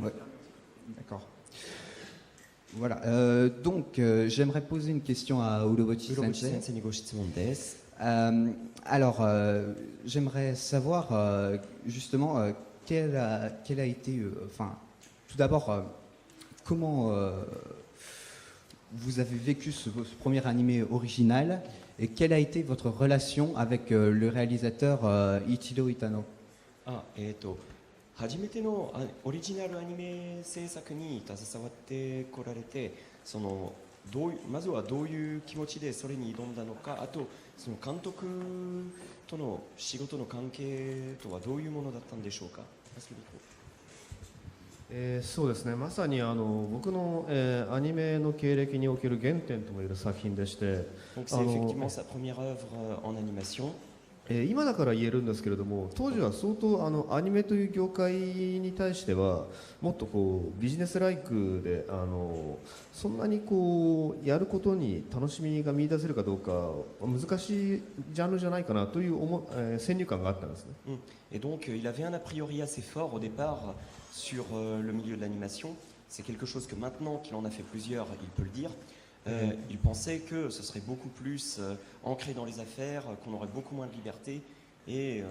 Ouais, d'accord. Voilà. Donc, j'aimerais poser une question à Urobuchi 室伏 Sensei. 先生にご質問です。 Alors, j'aimerais savoir justement quel a été, enfin, tout d'abord, comment vous avez vécu ce premier animé original et quelle a été votre relation avec le réalisateur Ichiro Itano? 初めてのオリジナルアニメ制作に携わってこられて、まずはどういう気持ちでそれに挑んだのか、あとその監督との仕事の関係とはどういうものだったんでしょうか。そうですね、まさに僕の、アニメの経歴における原点ともいえる作品でして、Donc c'est effectivement sa première œuvre en animation. 今だから言えるんですけれども、当時は相当アニメという業界に対してはもっとこうビジネスライクでそんなにこうやることに楽しみが見出せるかどうか難しいジャンルじゃないかなという先入観があったんですね。Et donc il avait un a priori assez fort au départ sur le milieu de l'animation. C'est quelque chose que maintenant qu'il en a fait plusieurs, il peut le dire. Il pensait que ce serait beaucoup plus ancré dans les affaires, qu'on aurait beaucoup moins de liberté et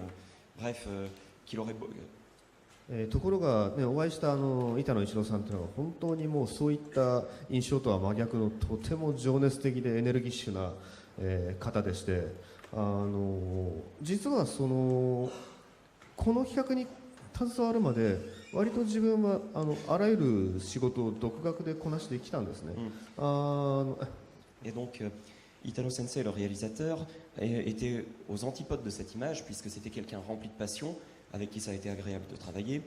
bref, qu'il aurait... ところが、ね、お会いした板野一郎さんというのは本当にもうそういった印象とは真逆のとても情熱的でエネルギッシュな、方でして、実はこの企画に携わるまで割と自分はあらゆる仕事を独学でこなしてきたんですね。Et donc Italo Sensei, le réalisateur, était aux antipodes de cette image puisque c'était quelqu'un rempli de passion avec qui ça a été agréable de travailler.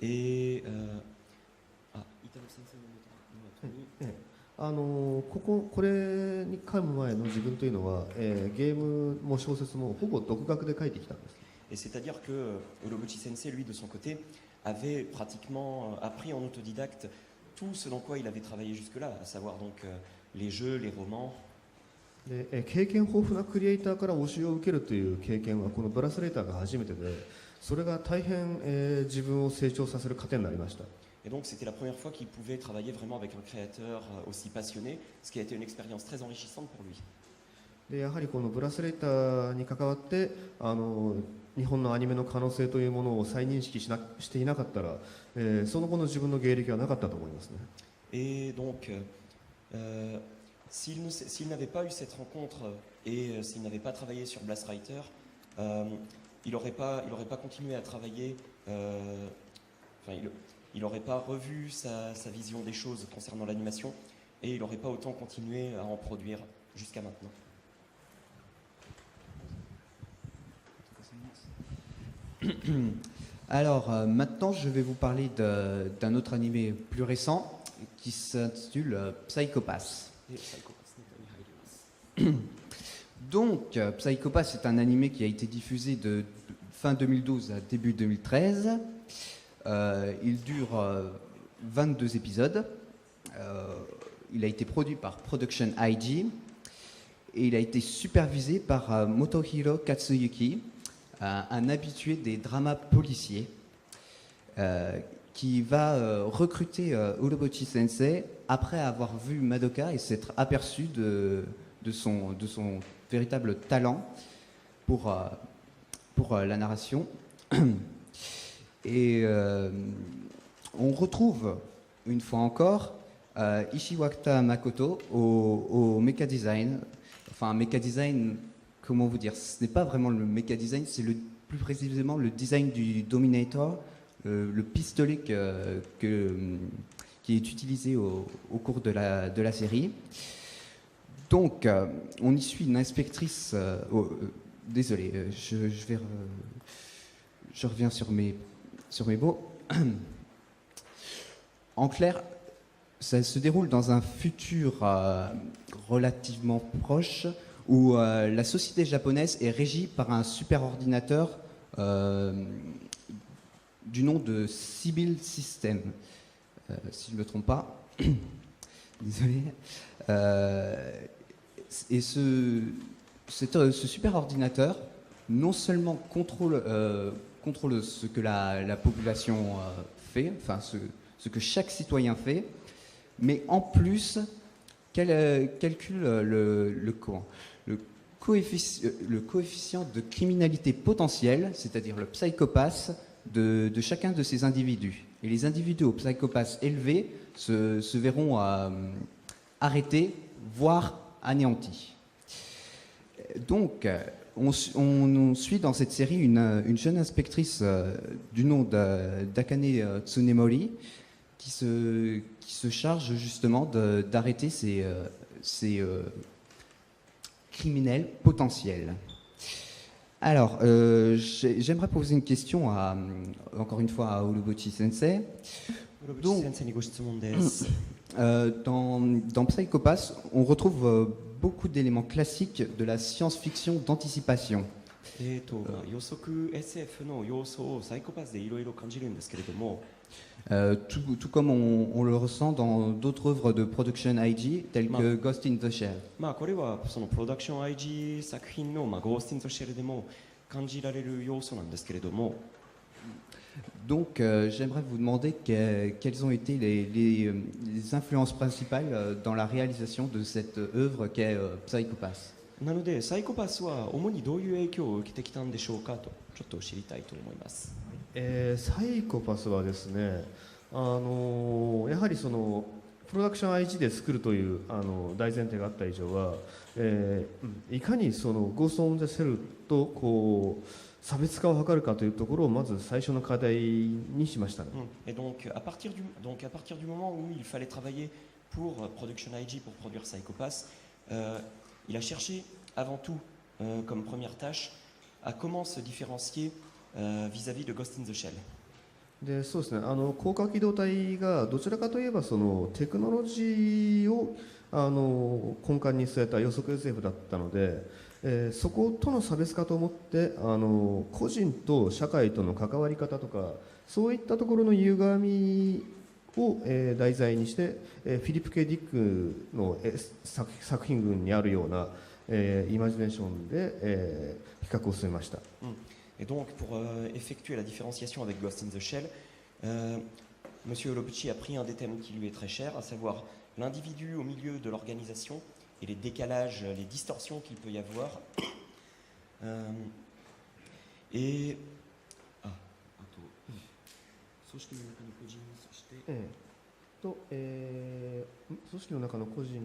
Et Italo Senseiのこれに噛む前の自分というのは、ゲームも小説もほぼ独学で書いてきたんです。Et c'est-à-dire que Urobuchi Sensei, lui, de son côté, avait pratiquement appris en autodidacte tout ce dans quoi il avait travaillé jusque-là, à savoir donc les jeux, les romans. で経験豊富なクリエイターから教えを受けるという経験はこのブラスレーターが初めてで、それが大変、自分を成長させる糧になりました。Et donc c'était la première fois qu'il pouvait travailler vraiment avec un créateur aussi passionné, ce qui a été une expérience très enrichissante pour lui. でやはりこのブラスレーターに関わって日本のアニメの可能性というものを再認識していなかったら、その後の自分の芸歴はなかったと思いますね。Et donc s'il n'avait pas eu cette rencontre et s'il n'avait pas travaillé sur Blast Writer, il n'aurait pas continué à travailler, il n'aurait pas revu sa vision des choses concernant l'animation et il n'aurait pas autant continué à en produire jusqu'à maintenant. Alors maintenant je vais vous parler d'un autre animé plus récent qui s'intitule Psycho Pass. Donc Psycho Pass est un animé qui a été diffusé de fin 2012 à début 2013. Il dure 22 épisodes. Il a été produit par Production IG et il a été supervisé par Motohiro Katsuyuki, un habitué des dramas policiers, qui va recruter Urobuchi Sensei après avoir vu Madoka et s'être aperçu de son véritable talent pour la narration. Et on retrouve une fois encore Ishiwata Makoto au mecha design. Enfin, mecha design, comment vous dire, ce n'est pas vraiment le mecha design, c'est plus précisément le design du Dominator, le pistolet qui est utilisé au cours de la série. Donc, on y suit une inspectrice. Désolé, je reviens sur mes mots. En clair, ça se déroule dans un futur relativement proche où la société japonaise est régie par un superordinateur du nom de Sibyl System, si je ne me trompe pas. Désolé. Et ce superordinateur non seulement contrôle ce que la population fait, enfin ce que chaque citoyen fait, mais en plus calcule le coefficient de criminalité potentielle, c'est-à-dire le psychopath de chacun de ces individus. Et les individus au psychopath élevé se verront arrêtés, voire anéantis. Donc, on suit dans cette série une jeune inspectrice du nom d'Akane Tsunemori qui se charge justement d'arrêter ces criminels potentiels. Alors, j'aimerais poser une question encore une fois à Urobuchi Sensei. 室伏先生にご質問です。 Dans Psychopath, on retrouve beaucoup d'éléments classiques de la science-fiction d'anticipation. 予測 SF の要素をサイコパスでいろいろ感じるんですけれども、 Tout comme on le ressent dans d'autres œuvres de production IG, telles que Ghost in the Shell. まあこれはそのプロダクション IG 作品のゴースト・イン・ザ・シェルでも感じられる要素なんですけれども、 Donc, j'aimerais vous demander quelles ont été les influences principales dans la réalisation de cette œuvre qu'est Psychopath. なのでサイコパスは主にどういう影響を受けてきたんでしょうかとちょっと知りたいと思います。サイコパスはですね、やはりそのプロダクション IG で作るという大前提があった以上は、いかにそのゴースト・オン・ザ・セルとこう差別化を図るかというところをまず最初の課題にしましたね。Et donc à partir du moment où il fallait travailler pour Production IG pour produire Psychopath, il a cherché avant tout comme première tâche à comment se différencier vis-à-vis de Ghost in the Shell. でそうですね、高架機動隊がどちらかといえばそのテクノロジーを根幹に据えた予測 SF だったので、そことの差別化と思って個人と社会との関わり方とかそういったところの歪みを、題材にして、フィリップ・K・ディックの、作品群にあるような、イマジネーションで、比較を進めました。Et donc, pour effectuer la différenciation avec Ghost in the Shell, Monsieur Urobuchi a pris un des thèmes qui lui est très cher, à savoir l'individu au milieu de l'organisation et les décalages, les distorsions qu'il peut y avoir. Et... Ah, attends. 組織の中の個人、そして、組織の中の個人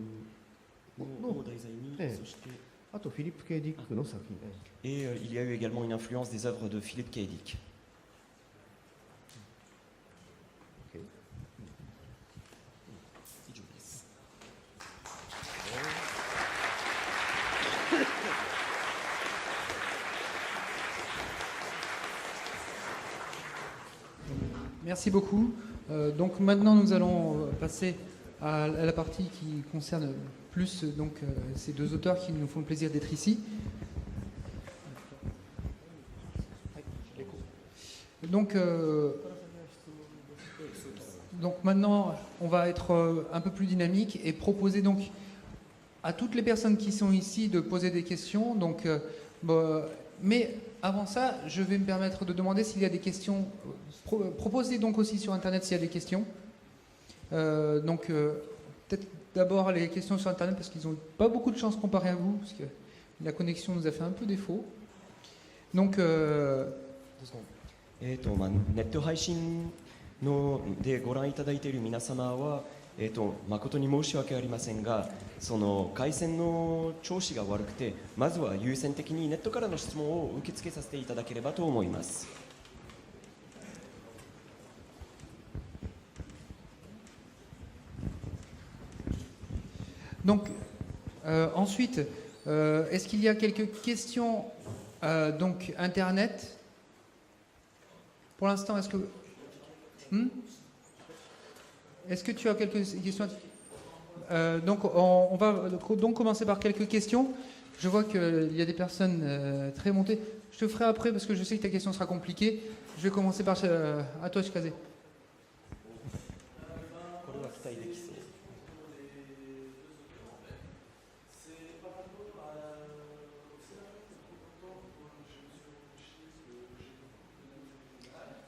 を題材に、そして、あとフィリップ・K・ディックの作品。Et il y a eu également une influence des œuvres de Philip K. Dick. Merci beaucoup. Donc maintenant nous allons passer à la partie qui concerne plus ces deux auteurs qui nous font le plaisir d'être ici. Donc maintenant on va être un peu plus dynamique et proposer donc à toutes les personnes qui sont ici de poser des questions. Donc, mais avant ça, je vais me permettre de demander s'il y a des questions. Proposez donc aussi sur Internet s'il y a des questions. Peut-être d'abord les questions sur Internet parce qu'ils n'ont pas beaucoup de chance comparé à vous, parce que la connexion nous a fait un peu défaut. Donc, ネット配信でご覧いただいている皆様は、誠に申し訳ありませんが、その回線の調子が悪くて、まずは優先的にネットからの質問を受け付けさせていただければと思います。Donc, ensuite, est-ce qu'il y a quelques questions donc Internet? Pour l'instant, est-ce que... Est-ce que tu as quelques questions? Donc, on va donc commencer par quelques questions. Je vois qu'il y a des personnes très montées. Je te ferai après parce que je sais que ta question sera compliquée. Je vais commencer par... à toi, Chikaze.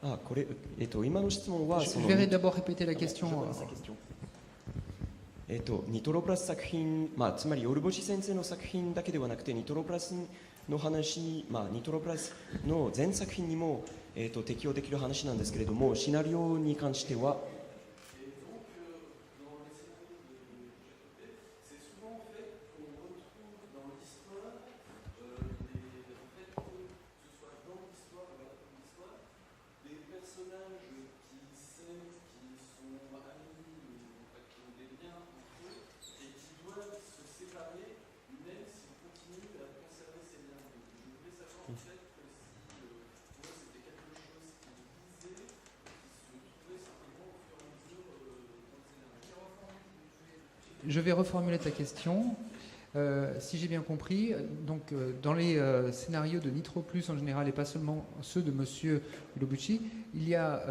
あ、これ、今の質問は Je vais d'abord répéter la question. sa question. ニトロプラス作品、つまりオルボシ先生の作品だけではなくてニトロプラスの話、ニトロプラスの全作品にも、適用できる話なんですけれども、シナリオに関してはJe vais reformuler ta question. Si j'ai bien compris, donc dans les scénarios de Nitro Plus en général, et pas seulement ceux de Monsieur Urobuchi, il y a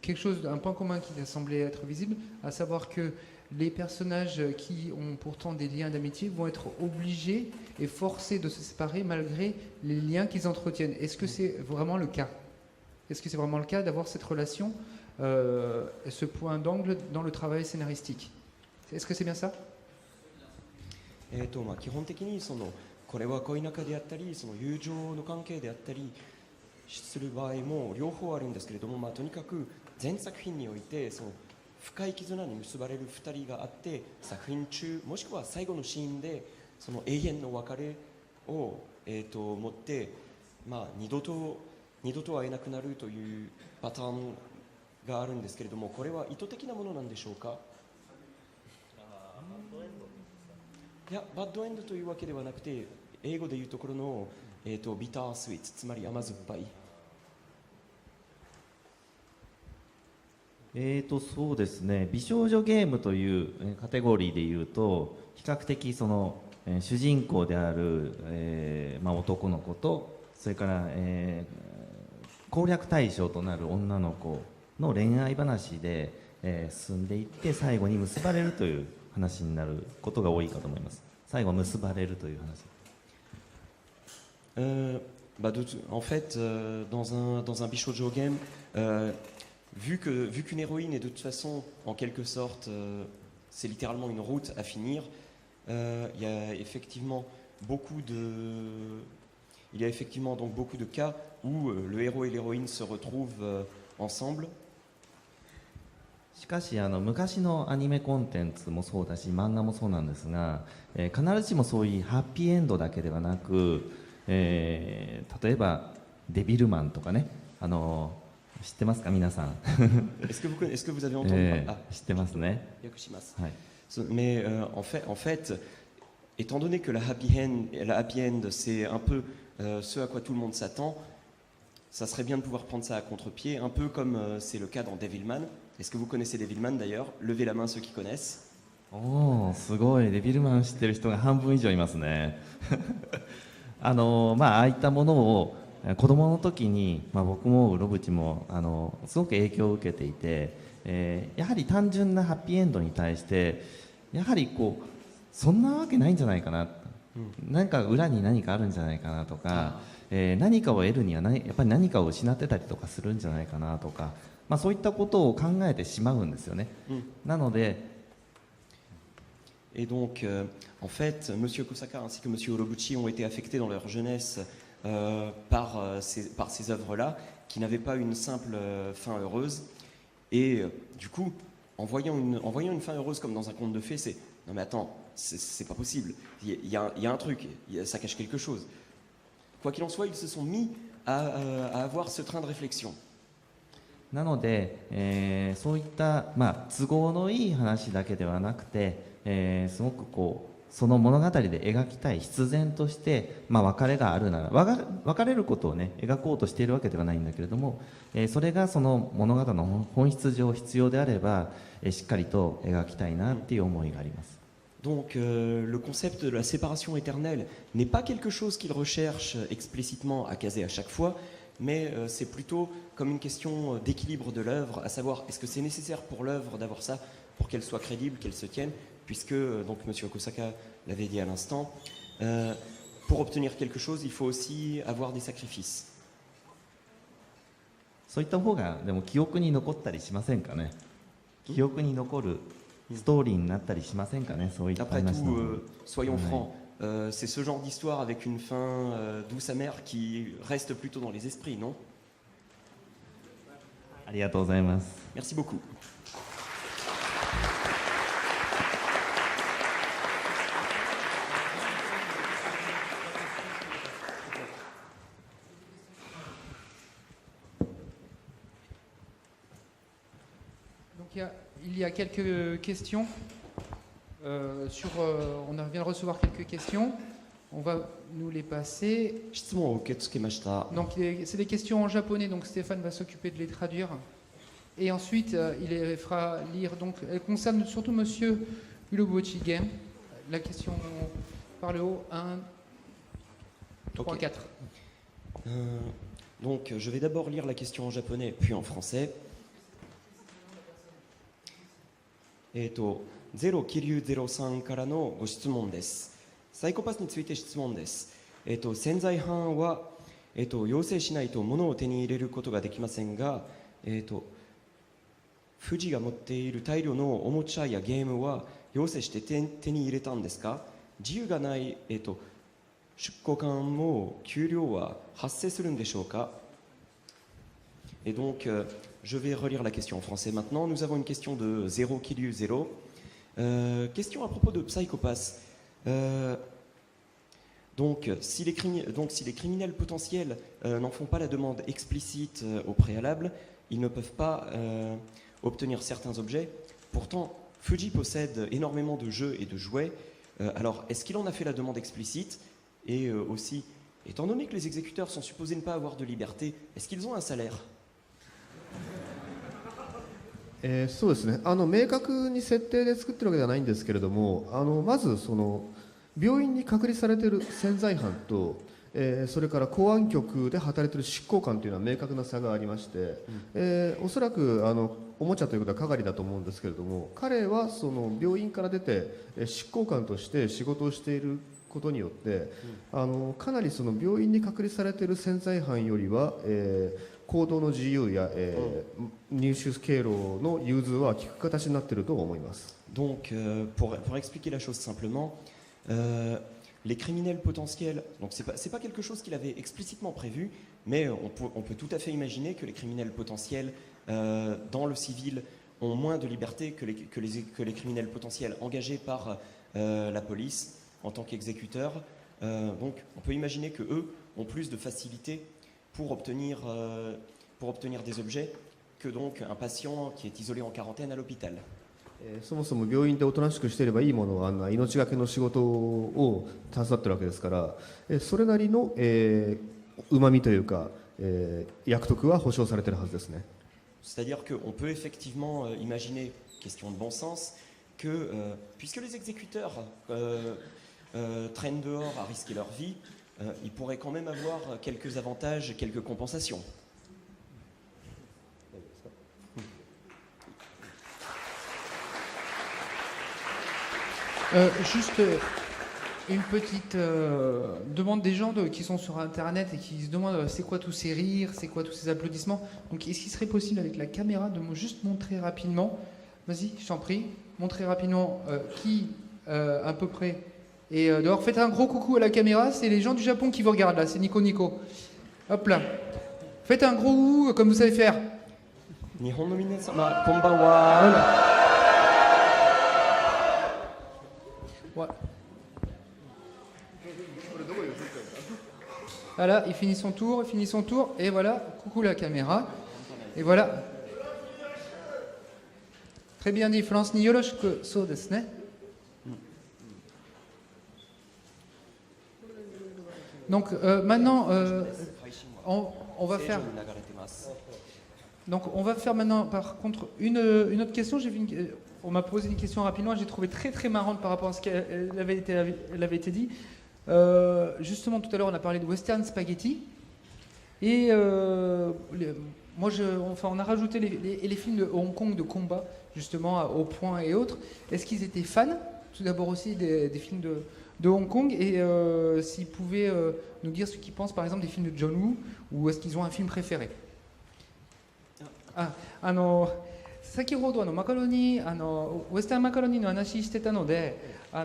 quelque chose, un point commun qui a semblé être visible, à savoir que les personnages qui ont pourtant des liens d'amitié vont être obligés et forcés de se séparer malgré les liens qu'ils entretiennent. Est-ce que c'est vraiment le cas? Est-ce que c'est vraiment le cas d'avoir cette relation, ce point d'angle dans le travail scénaristique? Est-ce que c'est bien ça? 基本的にこれは恋仲であったり友情の関係であったりする場合も両方あるんですけれども、とにかく全作品において深い絆に結ばれる2人があって、作品中もしくは最後のシーンで永遠の別れを、持って、二度と会えなくなるというパターンがあるんですけれども、これは意図的なものなんでしょうか？いや、バッドエンドというわけではなくて、英語でいうところの、ビタースイーツ、つまり甘酸っぱい。そうですね、美少女ゲームというカテゴリーでいうと、比較的主人公である、男の子と、それから、攻略対象となる女の子の恋愛話で、進んでいって、最後に結ばれるという話になることが多いかと思います。最後結ばれるという話。En fait, dans un Bishoujo game, vu qu'une héroïne est de toute façon, en quelque sorte, c'est littéralement une route à finir, il y a effectivement donc beaucoup de cas où le héros et l'héroïne se retrouvent ensemble. しかし昔のアニメコンテンツもそうだし漫画もそうなんですが、必ずしもそういうハッピーエンドだけではなく、例えばデビルマンとかね、知ってますか皆さん？Est-ce que vous avez entendu? 知ってますね。はい。Mais en fait, étant donné que la happy end, c'est un peu ce à quoi tout le monde s'attend, ça serait bien de pouvoir prendre ça à contre-pied, un peu comme c'est le cas dans Devilman. Est-ce que vous connaissez Devilman d'ailleurs? Levez la main ceux qui connaissent. おー、すごい。デビルマン知ってる人が半分以上いますね。ああいったものを子供の時に、僕もウロブチもすごく影響を受けていて、やはり単純なハッピーエンドに対してやはりそんなわけないんじゃないかな、何か裏に何かあるんじゃないかなとか、何かを得るにはやっぱり何かを失ってたりとかするんじゃないかなとか、そういったことを考えてしまうんですよね。なので Et donc, en fait, M. Kosaka ainsi que M. Urobuchi ont été affectés dans leur jeunesse par ces œuvres-là, qui n'avaient pas une simple fin heureuse. Et du coup, en voyant une fin heureuse comme dans un conte de fées, c'est « Non mais attends, c'est pas possible, il y a un truc, ça cache quelque chose ». Quoi qu'il en soit, ils se sont mis à avoir ce train de réflexion. なので、そういった、都合のいい話だけではなくて、すごくその物語で描きたい必然として、別れがあるなら別れることをね描こうとしているわけではないんだけれども、それがその物語の本質上必要であれば、しっかりと描きたいなっていう思いがあります。Donc le concept de la séparation éternelle n'est pas quelque chose qu'il recherche explicitement à caser à chaque fois, mais c'est plutôt comme une question d'équilibre de l'œuvre, à savoir est-ce que c'est nécessaire pour l'œuvre d'avoir ça pour qu'elle soit crédible, qu'elle se tienne, puisque, donc M. Kosaka l'avait dit à l'instant, pour obtenir quelque chose, il faut aussi avoir des sacrifices. そういった方がでも記憶に残ったりしませんかね。記憶に残るストーリーになったりしませんかね、そういった Après 話 tout, の。 soyons はい francs, c'est ce genre d'histoire avec une fin douce amère qui reste plutôt dans les esprits, non? ありがとうございます。 Merci beaucoup. Donc il y a quelques questions. On vient de recevoir quelques questions. On va nous les passer. 質問を受け付けました。 Donc c'est des questions en japonais, donc Stéphane va s'occuper de les traduire. Et ensuite, il les fera lire. Donc elles concernent surtout Monsieur Urobuchi Game. La question par le haut, 1, 3, Ok. 4. Donc, je vais d'abord lire la question en japonais, puis en français. 0Kiryu03からのご質問です。サイコパスについて質問です。潜在犯は、要請しないと物を手に入れることができませんが、富士が持っている大量のおもちゃやゲームは要請して手に入れたんですか？自由がない、出庫間も給料は発生するんでしょうか？ Et donc, je vais relire la question en français maintenant. Nous avons une question de 0 Kiryu 0. Question à propos de Psychopass. Donc, si les criminels potentiels n'en font pas la demande explicite au préalable, ils ne peuvent pas obtenir certains objets. Pourtant, Fuji possède énormément de jeux et de jouets. Alors, est-ce qu'il en a fait la demande explicite? Et aussi, étant donné que les exécuteurs sont supposés ne pas avoir de liberté, est-ce qu'ils ont un salaire? そうですね、明確に設定で作ってるわけではないんですけれども、まずその病院に隔離されている潜在犯と、それから公安局で働いている執行官というのは明確な差がありまして、おそらくおもちゃということは係だと思うんですけれども、彼はその病院から出て執行官として仕事をしていることによって、かなりその病院に隔離されている潜在犯よりは、行動の自由や、入手経路の融通は効く形になっていると思います。 Donc, pour expliquer la chose simplement, les criminels potentiels, donc c'est pas quelque chose qu'il avait explicitement prévu, mais on peut tout à fait imaginer que les criminels potentiels dans le civil ont moins de liberté que les criminels potentiels engagés par la police en tant qu'exécuteurs. Donc, on peut imaginer que eux ont plus de facilité pour obtenir des objets que donc un patient qui est isolé en quarantaine à l'hôpital. そもそも病院でおとなしくしていればいいものは命がけの仕事を携わっているわけですから、それなりのうまみというか、役得は保証されているはずですね。 C'est-à-dire qu'on peut effectivement imaginer, question de bon sens, que puisque les exécuteurs traînent dehors à risquer leur vie, ils pourraient quand même avoir quelques avantages, quelques compensations. Juste une petite demande des gens qui sont sur Internet et qui se demandent c'est quoi tous ces rires, c'est quoi tous ces applaudissements. Donc est-ce qu'il serait possible avec la caméra de juste montrer rapidement, vas-y, je t'en prie, montrer rapidement qui à peu près est dehors. Faites un gros coucou à la caméra, c'est les gens du Japon qui vous regardent là, c'est Nico Nico. Hop là. Faites un gros ouh comme vous savez faire. Nihon no minasama, konbanwa. Voilà. Voilà, il finit son tour, et voilà, coucou la caméra, et voilà. Très bien dit, Florence ni yoroshiku, so desu ne. Donc maintenant, on va faire. Donc on va faire maintenant, par contre, une autre question. J'ai vu on m'a posé une question rapidement, j'ai trouvé très très marrante par rapport à ce qu'elle avait été dit. Justement, tout à l'heure, on a parlé de western spaghetti. Et moi, on a rajouté les films de Hong Kong de combat, justement, au point et autres. Est-ce qu'ils étaient fans, tout d'abord aussi, des films de Hong Kong? Et s'ils pouvaient nous dire ce qu'ils pensent, par exemple, des films de John Woo, ou est-ce qu'ils ont un film préféré? 先ほどマカロニウエスタンマカロニの話してたので香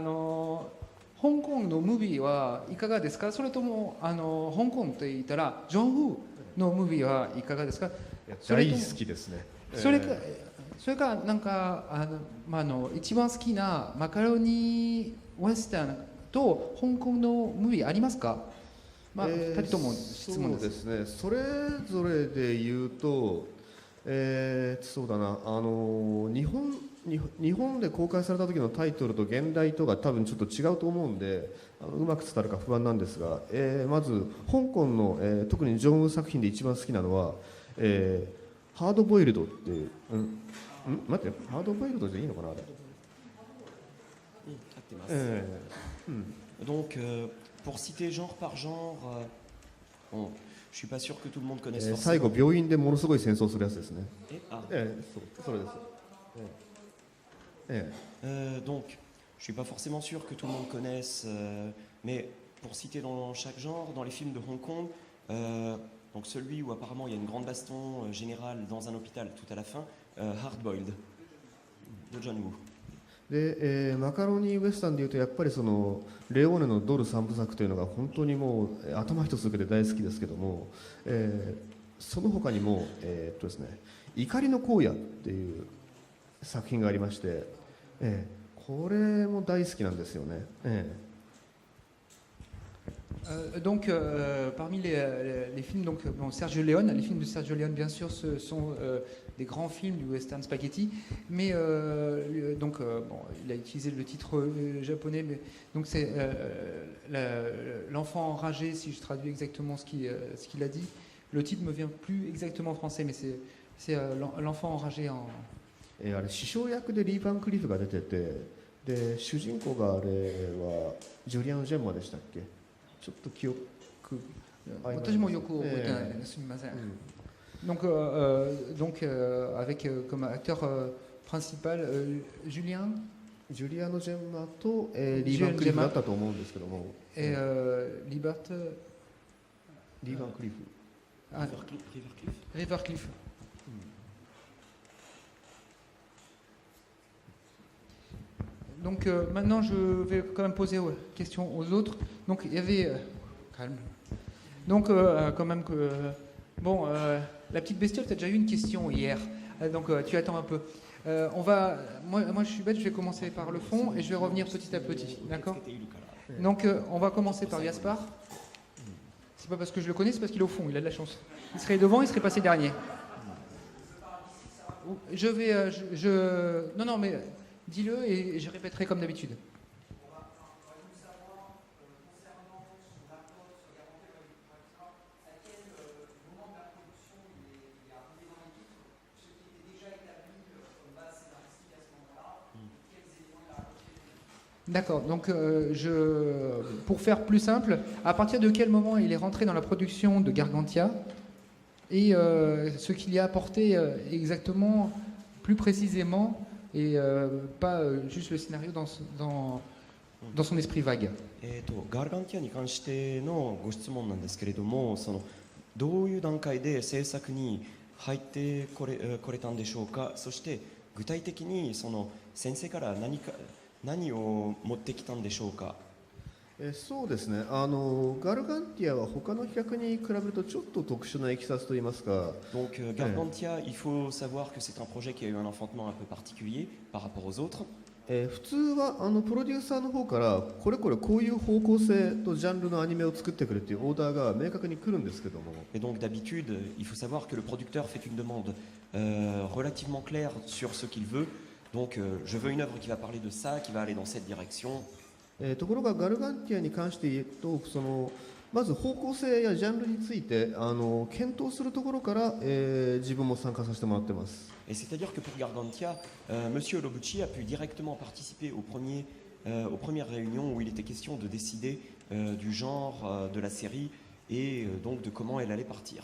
港のムービーはいかがですか？それとも香港と言ったらジョン・フーのムービーはいかがですか？大好きですね。それかなんか一番好きなマカロニウエスタンと香港のムービーありますか？2人とも質問です。そうですね。それぞれで言うと、そうだな、日本で公開された時のタイトルと現代とが多分ちょっと違うと思うんで、うまく伝わるか不安なんですが、まず香港の、特にジョン・ウー作品で一番好きなのは、ハードボイルドっていう、待って、ハードボイルドでいいのかなあれ。Donc, pour citer genre par genre, bon, je suis pas sûr que tout le monde connaisse 最 forcément. 後病院でものすごい戦争するやつですね。それです。Donc, je suis pas forcément sûr que tout le monde connaisse, mais pour citer dans chaque genre, dans les films de Hong Kong, donc celui où apparemment il y a une grande baston générale dans un hôpital tout à la fin, Hard Boiled de John Woo. でマカロニウエスタンでいうとやっぱりそのレオーネのドル3部作というのが本当にもう頭一つ抜けて大好きですけども、その他にも、ですね、怒りの荒野っていう作品がありまして、これも大好きなんですよね。Donc, parmi les films, donc, Sergio Leone, les films de Sergio Leone, bien sûr, ce sont des grands films du western spaghetti, mais donc, il a utilisé le titre japonais, mais donc c'est l'enfant enragé, si je traduis exactement ce qu'il a dit. Le titre me vient plus exactement en français, mais c'est l'enfant enragé en. あれ師匠役でリー・バンクリフが出てて、で主人公があれはジュリアン・ジェンマでしたっけ？ちょっと記憶私もよく覚えてないですみません。Donc, avec comme acteur principalジュリアン・ジェンマと、リー・バンクリフだったと思うんですけども、リーバンクリフ。リバークリフ。Donc maintenant, je vais quand même poser questions aux autres. Donc il y avait calme. Donc quand même que bon, la petite bestiole, tu as déjà eu une question hier. Donc tu attends un peu. Moi je suis bête, je vais commencer par le fond et je vais revenir petit à petit. D'accord? Donc on va commencer par Gaspard. C'est pas parce que je le connais, c'est parce qu'il est au fond. Il a de la chance. Il serait devant, il serait passé dernier. Je vais, non mais. Dis-le et je répéterai comme d'habitude. D'accord, donc pour faire plus simple, à partir de quel moment il est rentré dans la production de Gargantia et ce qu'il y a apporté exactement, plus précisément, et pas juste le scénario dans son esprit vague. ガルガンティアに関してのご質問なんですけれども、どういう段階で制作に入ってこれたんでしょうか。そして具体的に先生から何を持ってきたんでしょうか。そうですね、ガルガンティアは他の企画に比べるとちょっと特殊な経緯といいますか。Donc Gargantia, il faut savoir que c'est un projet qui a eu un enfantement un peu particulier par rapport aux autres. 普通はプロデューサーの方からこれこういう方向性とジャンルのアニメを作ってくれというオーダーが明確に来るんですけども。Et donc d'habitude, il faut savoir que le producteur fait une demande relativement claire sur ce qu'il veut. Donc je veux une œuvre qui va parler de ça, qui va aller dans cette direction. ところがガルガンティアに関して言うとまず方向性やジャンルについて検討するところから、自分も参加させてもらってます。Et c'est-à-dire que pour Gargantia, Monsieur Lobucci a pu directement participer aux premières réunions où il était question de décider du genre de la série et donc de comment elle allait partir.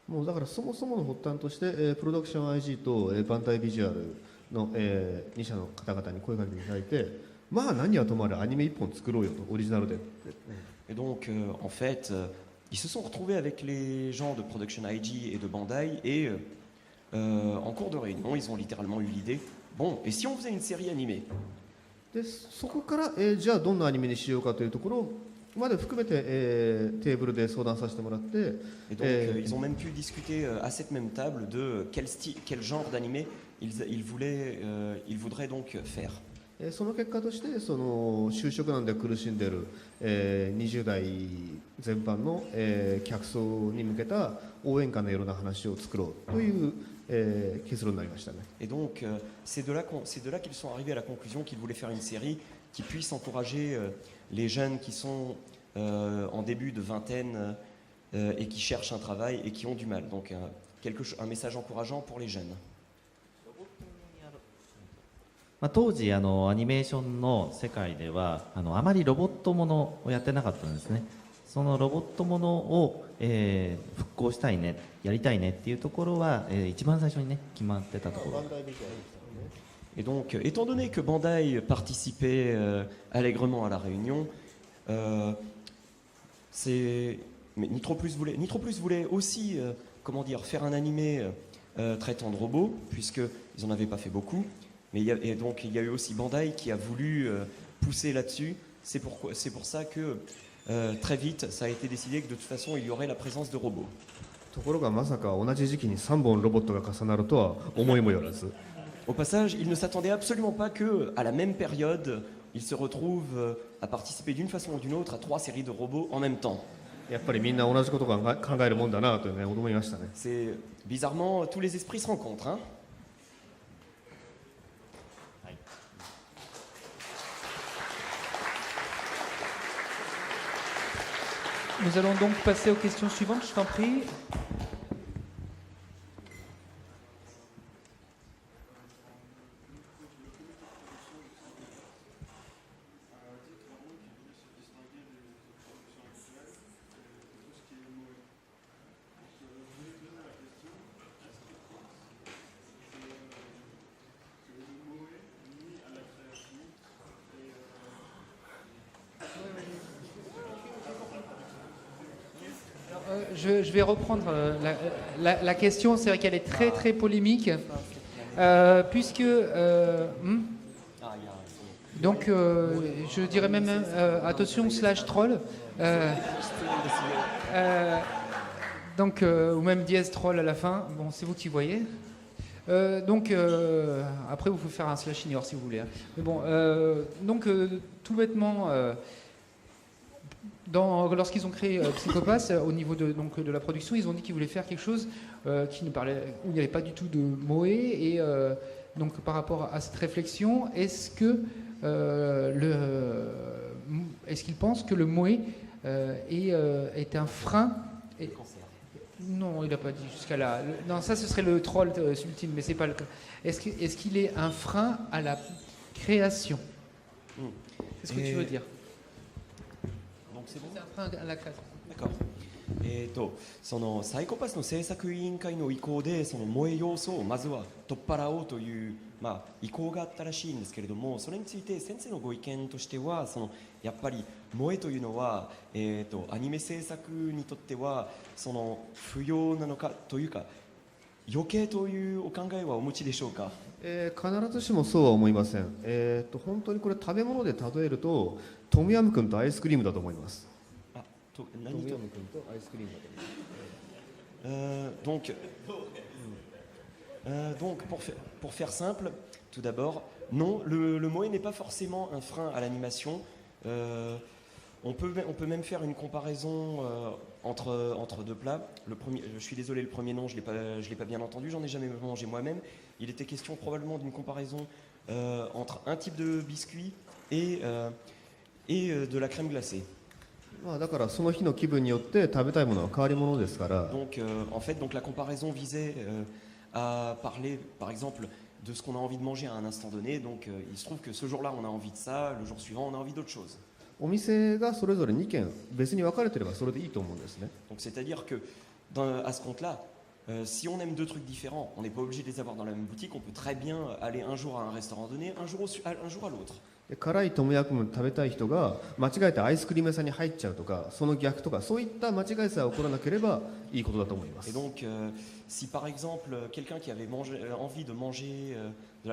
もうだからそもそもの発端として、プロダクション IG と、バンタイビジュアルの、2社の方々に声かけていただいて、まあ何はともあれアニメ1本作ろうよとオリジナルで。Et donc en fait, ils se sont retrouvés avec les gens de Production IG et de Bandai et en cours de réunion, ils ont littéralement eu l'idée, bon, et si on faisait une série animée? でそこから、じゃあどんなアニメにしようかというところまで含めて、テーブルで相談させてもらって、 Et donc, ils ont même pu discuter à cette même table de quel genre d'animé ils voudraient donc faire. その結果としてその就職難で苦しんでいる、20代全般の、客層に向けた応援歌のような話を作ろうという、結論になりましたね。 Et donc, c'est de là qu'ils sont arrivés à la conclusion qu'ils voulaient faire une série qui puisse encourager les jeunes qui sont en début de vingtaine et qui cherchent un travail et qui ont du mal. Donc, un message encourageant pour les jeunes. 当時アニメーションの世界ではあまりロボットものをやってなかったんですね。そのロボットものを、復興したいね、やりたいねっていうところは、一番最初にね決まってたところ。 Et donc, étant donné que Bandai participait allègrement à la réunion, mais Nitro Plus voulait aussi faire un animé traitant de robots, puisqu'ils n'en avaient pas fait beaucoup. Mais il y a eu aussi Bandai qui a voulu pousser là-dessus. C'est pour ça que très vite, ça a été décidé que de toute façon, il y aurait la présence de robots. ところがまさか同じ時期に3本ロボットが重なるとは思いもよらず。 Au passage, ils ne s'attendaient absolument pas qu'à la même période, ils se retrouvent à participer d'une façon ou d'une autre à 3 séries de robots en même temps. やっぱりみんな同じことを考えるもんだなというね思いましたね。 C'est bizarrement, tous les esprits se rencontrent. Hein. Nous allons donc passer aux questions suivantes, je t'en prie. Je vais reprendre la question. C'est vrai qu'elle est très très polémique, puisque donc je dirais même attention /troll, donc ou même dièse troll à la fin. Bon, c'est vous qui voyez. Donc après vous pouvez faire un /ignore si vous voulez. Hein. Mais bon, donc tout bêtement. Lorsqu'ils ont créé Psychopass, au niveau de la production, ils ont dit qu'ils voulaient faire quelque chose où il n'y avait pas du tout de Moe. Et donc par rapport à cette réflexion, est-ce qu'ils pensent que le Moe est un frein Non, il n'a pas dit jusqu'à là. Non, ça ce serait le troll ultime, mais c'est pas le cas. Est-ce qu'il est un frein à la création C'est ce que tu veux dire C'est bon? d'accord. そのサイコパスの制作委員会の意向でその萌え要素をまずは取っ払おうという、意向があったらしいんですけれども、それについて先生のご意見としてはやっぱり萌えというのは、アニメ制作にとってはその不要なのかというか余計というお考えはお持ちでしょうか？必ずしもそうは思いません。本当にこれ食べ物で例えるとトムヤムクンとアイスクリームだと思います。トムヤムクンとアイスクリームだと思います。Donc pour faire simple, tout d'abord, non, le Moe n'est pas forcément un frein à l'animation. On peut même faire une comparaison entre deux plats. Le premier, je suis désolé, le premier nom, je l'ai pas bien entendu, j'en ai jamais mangé moi-même. Il était question probablement d'une comparaison entre un type de biscuit et de la crème glacée. だからその日の気分によって食べたいものは変わり物ですから。 Donc en fait, la comparaison visait à parler, par exemple, de ce qu'on a envie de manger à un instant donné. Donc il se trouve que ce jour-là, on a envie de ça, le jour suivant, on a envie d'autre chose. お店がそれぞれ2軒別に分かれてればそれでいいと思うんですね。 Donc c'est-à-dire que à ce compte-là, si on aime deux trucs différents, on n'est pas obligé de les avoir dans la même boutique. On peut très bien aller un jour à un restaurant donné, un jour à l'autre. で辛いトムヤムクン食べたい人が間違えてアイスクリーム屋さんに入っちゃうとか、その逆とか、そういった間違いさえ起こらなければいいことだと思いま Et す。 donc, si par exemple quelqu'un qui avait envie de manger de la